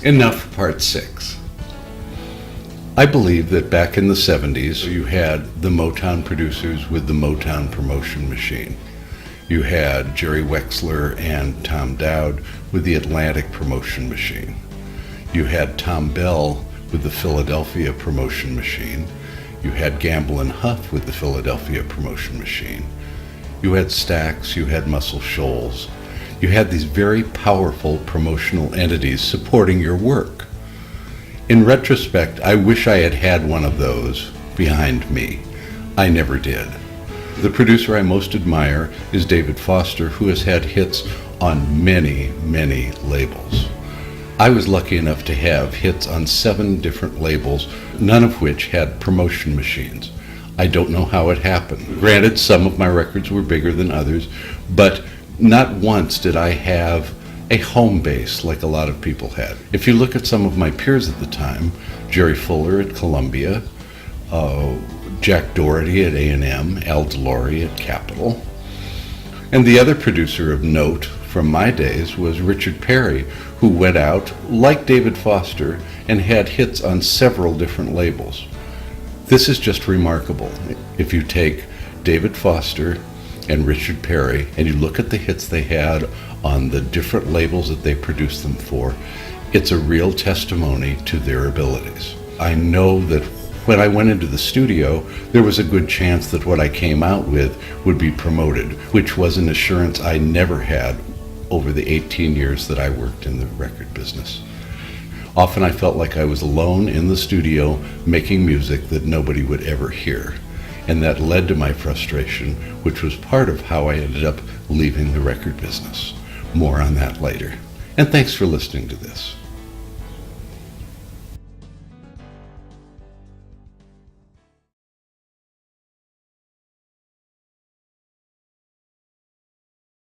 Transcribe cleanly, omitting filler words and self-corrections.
Enough for part 6. I believe that back in the 70s, you had the Motown producers with the Motown promotion machine. You had Jerry Wexler and Tom Dowd with the Atlantic promotion machine. You had Tom Bell with the Philadelphia promotion machine. You had Gamble and Huff with the Philadelphia promotion machine. You had Stax, you had Muscle Shoals. You had these very powerful promotional entities supporting your work. In retrospect, I wish I had had one of those behind me. I never did. The producer I most admire is David Foster, who has had hits on many, many labels. I was lucky enough to have hits on 7 different labels, none of which had promotion machines. I don't know how it happened. Granted, some of my records were bigger than others, but not once did I have a home base like a lot of people had. If you look at some of my peers at the time, Jerry Fuller at Columbia, Jack Doherty at A&M, Al DeLory at Capitol, and the other producer of note from my days was Richard Perry, who went out, like David Foster, and had hits on several different labels. This is just remarkable. If you take David Foster and Richard Perry and you look at the hits they had on the different labels that they produced them for, it's a real testimony to their abilities. I know that when I went into the studio, there was a good chance that what I came out with would be promoted, which was an assurance I never had over the 18 years that I worked in the record business. Often I felt like I was alone in the studio making music that nobody would ever hear. And that led to my frustration, which was part of how I ended up leaving the record business. More on that later. And thanks for listening to this.